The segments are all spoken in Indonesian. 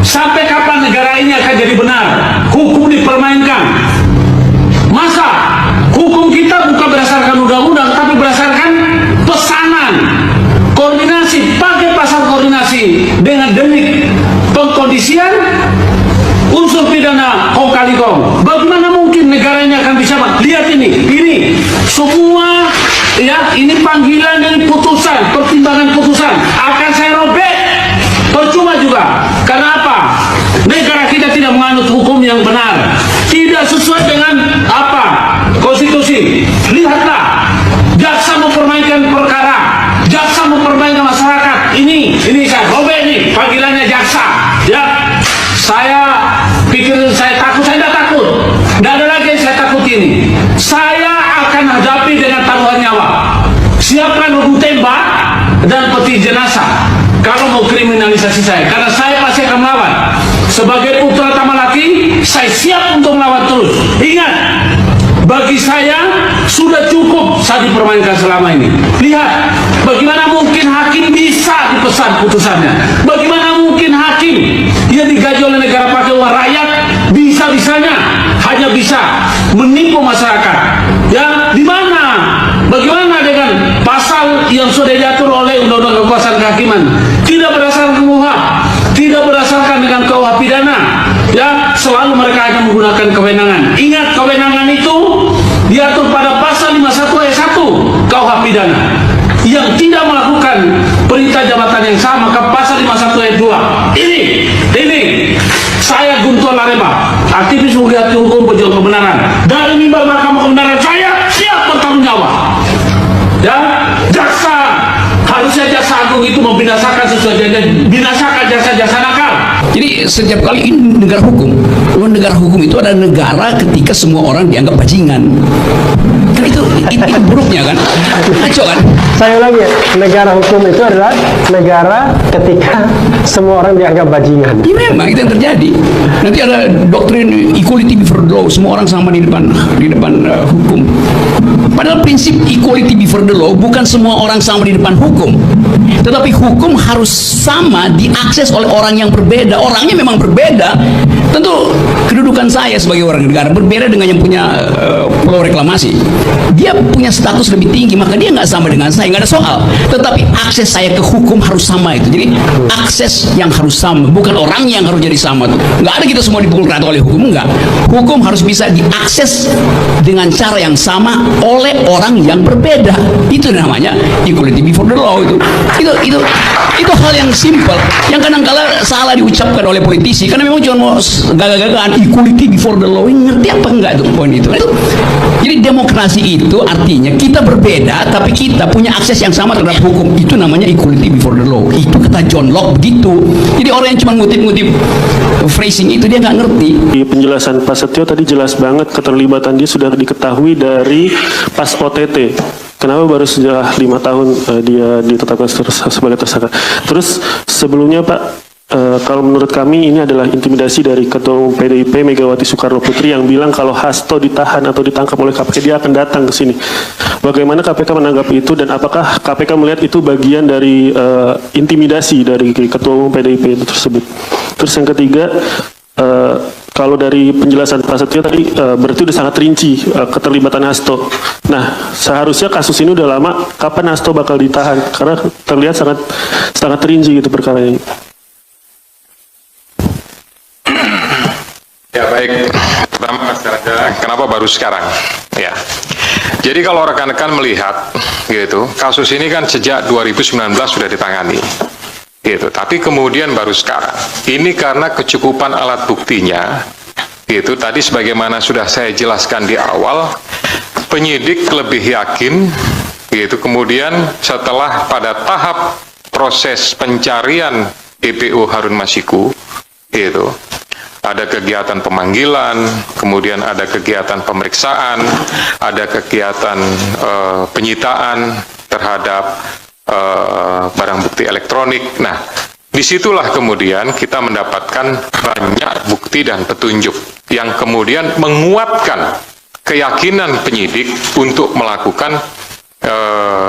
Sampai kapan negara ini akan jadi benar? Hukum dipermainkan. Masa hukum kita bukan berdasarkan undang-undang, tapi berdasarkan pesanan. Koordinasi, pakai pasal koordinasi dengan delik pengkondisian unsur pidana kong kali kong. Bagaimana mungkin negara ini akan bisa? Lihat ini semua ya, ini panggilan dan putusan, pertimbangan putusan akan saya robek. Percuma juga. Karena apa? Negara kita tidak menganut hukum yang benar, tidak sesuai dengan apa? Konstitusi. Lihatlah, jaksa mempermainkan perkara, jaksa mempermainkan masyarakat. Ini saya robek nih panggilannya jaksa. Ya, saya pikir saya takut, saya tidak takut. Tidak ada lagi yang saya takut ini. Saya akan hadapi dengan taruhan nyawa. Siapkan hukum tembak dan peti jenazah kalau mau kriminalisasi saya, karena saya pasti akan melawan. Sebagai putra tamalaki, saya siap untuk melawan terus. Ingat, bagi saya sudah cukup saya dipermainkan selama ini. Lihat, bagaimana mungkin hakim bisa dipesan putusannya? Bagaimana mungkin hakim yang digaji oleh negara pakai uang rakyat bisa-bisanya hanya bisa menipu masyarakat? Ya, di mana? Bagaimana dengan pasal yang sudah diatur oleh Undang-Undang Kekuasaan Kehakiman? Tidak berdasarkan KUHP, tidak berdasarkan dengan KUHP pidana. Ya, selalu mereka hanya menggunakan kewenangan. Ingat, kewenangan itu diatur pada pasal 51 ayat 1 KUHP pidana. Yang tidak melakukan perintah jabatan yang sama ke pasal 51 ayat 2. Ini saya Guntur Laremba, aktivis hukum pejuang kebenaran. Dari mimbar Mahkamah Kebenaran saya siap bertanggung jawab. Ya, jaksa, harusnya jaksa agung itu membinasakan sesuatu, binasakan jasa-jasa nakal. Jadi setiap kali ini negara hukum. Negara hukum itu adalah negara ketika semua orang dianggap bajingan. Kan itu buruknya kan? Kacau kan? Saya ulangi ya, negara hukum itu adalah negara ketika semua orang dianggap bajingan. Ya memang itu yang terjadi. Nanti ada doktrin equality before the law, semua orang sama di depan hukum. Padahal prinsip equality before the law bukan semua orang sama di depan hukum, tetapi hukum harus sama diakses oleh orang yang berbeda. Orangnya memang berbeda. Tentu kedudukan saya sebagai orang negara berbeda dengan yang punya pulau reklamasi. Dia punya status lebih tinggi, maka dia nggak sama dengan saya, nggak ada soal. Tetapi akses saya ke hukum harus sama itu. Jadi akses yang harus sama, bukan orang yang harus jadi sama tuh. Nggak ada kita semua dipukul rata oleh hukum, nggak. Hukum harus bisa diakses dengan cara yang sama oleh orang yang berbeda. Itu namanya equality before the law itu. Itu hal yang simpel, yang kadang-kala salah diucapkan oleh politisi karena memang cuma mau gagah-gagahan equality before the law. Ngerti apa enggak itu poin itu? Jadi demokrasi itu artinya kita berbeda tapi kita punya akses yang sama terhadap hukum. Itu namanya equality before the law. Itu kata John Locke begitu. Jadi orang yang cuma ngutip-ngutip phrasing itu dia nggak ngerti. Di penjelasan Pak Setio tadi jelas banget keterlibatan dia sudah diketahui dari pas OTT. Kenapa baru sudah 5 tahun dia ditetapkan sebagai tersangka? Terus sebelumnya Pak, kalau menurut kami ini adalah intimidasi dari Ketua Umum PDIP Megawati Soekarno Putri yang bilang kalau Hasto ditahan atau ditangkap oleh KPK dia akan datang ke sini. Bagaimana KPK menanggapi itu dan apakah KPK melihat itu bagian dari intimidasi dari Ketua Umum PDIP itu tersebut? Terus yang ketiga, kalau dari penjelasan Pak Setio tadi berarti udah sangat rinci keterlibatan Hasto. Nah, seharusnya kasus ini udah lama. Kapan Hasto bakal ditahan? Karena terlihat sangat rinci gitu perkara ini. Ya baik. Pertama kenapa baru sekarang? Ya. Jadi kalau rekan-rekan melihat gitu, kasus ini kan sejak 2019 sudah ditangani. Gitu. Tapi kemudian baru sekarang. Ini karena kecukupan alat buktinya. Gitu. Tadi sebagaimana sudah saya jelaskan di awal, penyidik lebih yakin. Gitu. Kemudian setelah pada tahap proses pencarian DPO Harun Masiku, gitu, ada kegiatan pemanggilan, kemudian ada kegiatan pemeriksaan, ada kegiatan penyitaan terhadap barang bukti elektronik. Nah, disitulah kemudian kita mendapatkan banyak bukti dan petunjuk yang kemudian menguatkan keyakinan penyidik untuk melakukan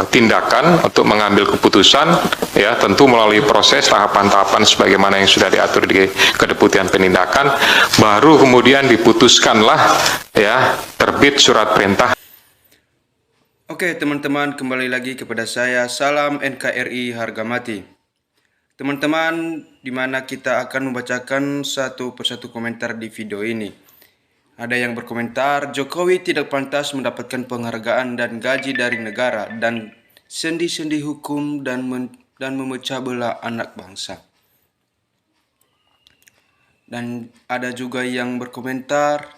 tindakan untuk mengambil keputusan, ya tentu melalui proses tahapan-tahapan sebagaimana yang sudah diatur di Kedeputian Penindakan, baru kemudian diputuskanlah ya terbit surat perintah. Oke teman-teman, kembali lagi kepada saya. Salam NKRI harga mati. Teman-teman, di mana kita akan membacakan satu persatu komentar di video ini. Ada yang berkomentar, Jokowi tidak pantas mendapatkan penghargaan dan gaji dari negara dan sendi-sendi hukum dan memecah belah anak bangsa. Dan ada juga yang berkomentar,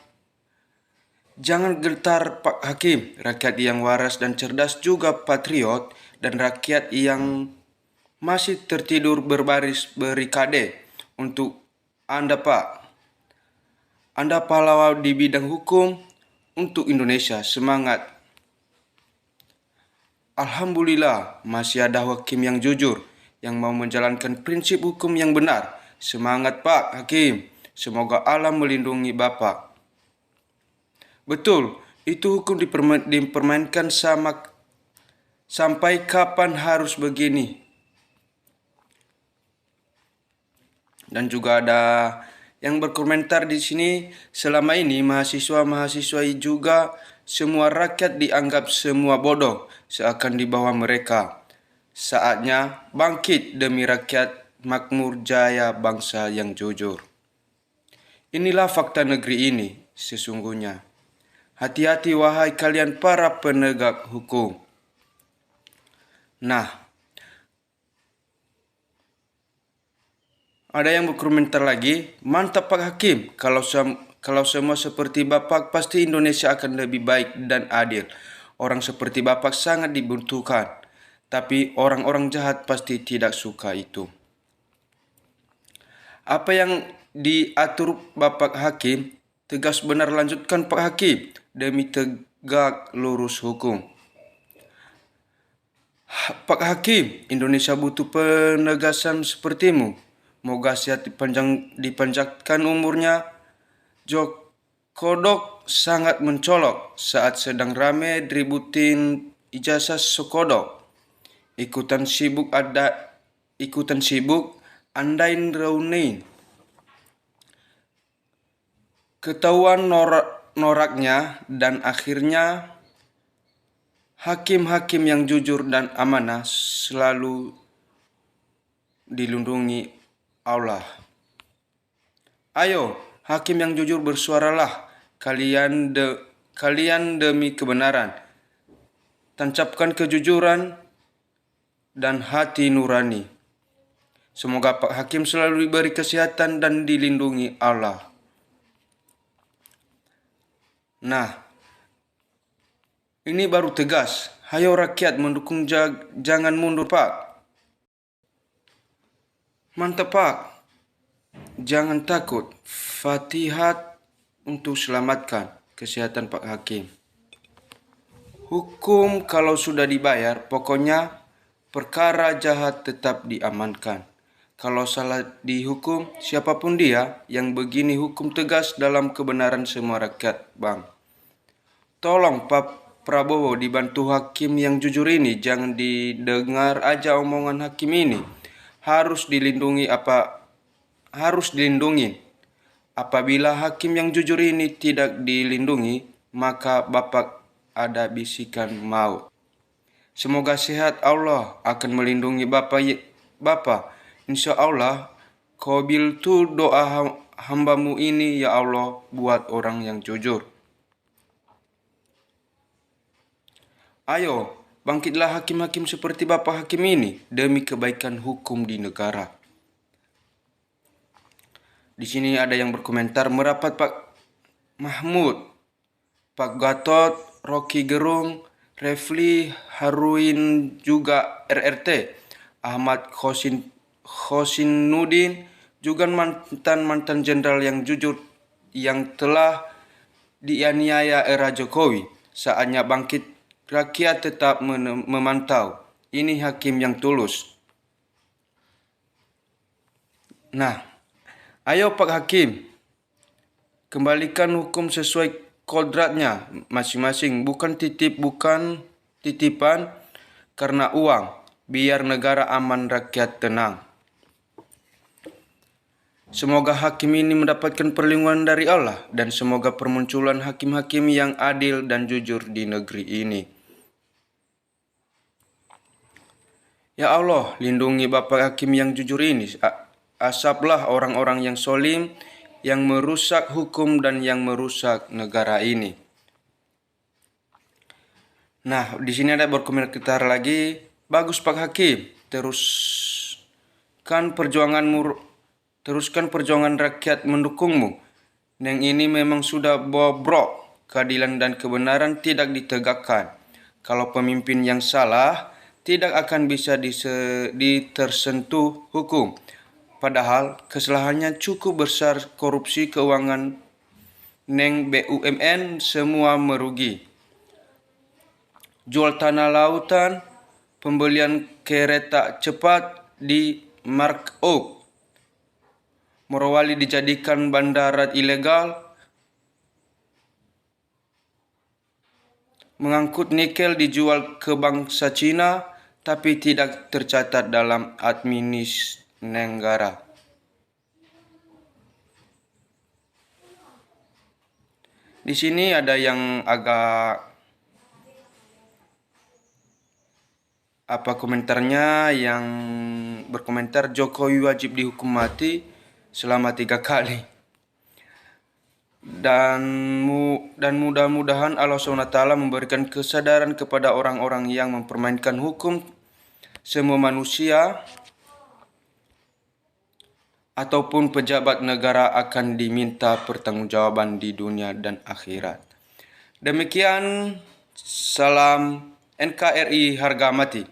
jangan gentar Pak Hakim, rakyat yang waras dan cerdas juga patriot dan rakyat yang masih tertidur berbaris berikade untuk Anda Pak. Anda pahlawan di bidang hukum untuk Indonesia, semangat. Alhamdulillah masih ada hakim yang jujur, yang mau menjalankan prinsip hukum yang benar. Semangat Pak Hakim, semoga Allah melindungi Bapak. Betul, itu hukum dipermainkan sampai kapan harus begini. Dan juga ada yang berkomentar di sini, selama ini mahasiswa juga semua rakyat dianggap semua bodoh, seakan di bawah mereka. Saatnya bangkit demi rakyat, makmur jaya bangsa yang jujur. Inilah fakta negeri ini sesungguhnya. Hati-hati wahai kalian para penegak hukum. Nah, ada yang berkomentar lagi, mantap Pak Hakim, kalau semua seperti Bapak pasti Indonesia akan lebih baik dan adil. Orang seperti Bapak sangat dibutuhkan, tapi orang-orang jahat pasti tidak suka itu. Apa yang diatur Bapak Hakim, tegas benar lanjutkan Pak Hakim, demi tegak lurus hukum. Pak Hakim, Indonesia butuh penegasan sepertimu. Moga sehat dipanjangkan umurnya. Jokodok sangat mencolok saat sedang rame ributin ijazah sekodok. Ikutan sibuk andain reuni. Ketahuan noraknya dan akhirnya hakim-hakim yang jujur dan amanah selalu dilindungi Allah. Ayo, hakim yang jujur bersuaralah, kalian demi kebenaran. Tancapkan kejujuran dan hati nurani. Semoga Pak Hakim selalu diberi kesehatan dan dilindungi Allah. Nah, ini baru tegas. Hayo rakyat mendukung, jangan mundur Pak. Mantap Pak, jangan takut, Fatihat untuk selamatkan kesehatan Pak Hakim. Hukum kalau sudah dibayar, pokoknya perkara jahat tetap diamankan. Kalau salah dihukum, siapapun dia, yang begini hukum tegas dalam kebenaran semua rakyat, Bang. Tolong Pak Prabowo dibantu hakim yang jujur ini, jangan didengar aja omongan hakim ini. Harus dilindungi. Apabila hakim yang jujur ini tidak dilindungi, maka Bapak ada bisikan maut. Semoga sehat, Allah akan melindungi Bapak. Insya Allah, qabil tu doa hambamu ini ya Allah, buat orang yang jujur. Ayo, bangkitlah hakim-hakim seperti Bapak Hakim ini demi kebaikan hukum di negara. Di sini ada yang berkomentar, merapat Pak Mahmud, Pak Gatot, Rocky Gerung, Refli Haruin, juga RRT, Ahmad Khosinuddin, juga mantan jenderal yang jujur yang telah dianiaya era Jokowi. Saatnya bangkit, rakyat tetap memantau. Ini hakim yang tulus. Nah, ayo Pak Hakim, kembalikan hukum sesuai kodratnya masing-masing. Bukan titip, bukan titipan karena uang, biar negara aman, rakyat tenang. Semoga hakim ini mendapatkan perlindungan dari Allah dan semoga permunculan hakim-hakim yang adil dan jujur di negeri ini. Ya Allah, lindungi Bapak Hakim yang jujur ini. Asaplah orang-orang yang solim, yang merusak hukum dan yang merusak negara ini. Nah, di sini ada berkomentar lagi. Bagus Pak Hakim, teruskan perjuangan rakyat mendukungmu. Yang ini memang sudah bobrok, keadilan dan kebenaran tidak ditegakkan. Kalau pemimpin yang salah, tidak akan bisa tersentuh hukum. Padahal kesalahannya cukup besar, korupsi keuangan neng BUMN semua merugi. Jual tanah lautan, pembelian kereta cepat di Mark Oak. Morowali dijadikan bandara ilegal, mengangkut nikel dijual ke bangsa Cina, tapi tidak tercatat dalam administrasi negara. Di sini ada yang agak komentarnya, yang berkomentar Jokowi wajib dihukum mati selama 3 kali. Dan mudah-mudahan Allah SWT memberikan kesadaran kepada orang-orang yang mempermainkan hukum. Semua manusia ataupun pejabat negara akan diminta pertanggungjawaban di dunia dan akhirat. Demikian, salam NKRI harga mati.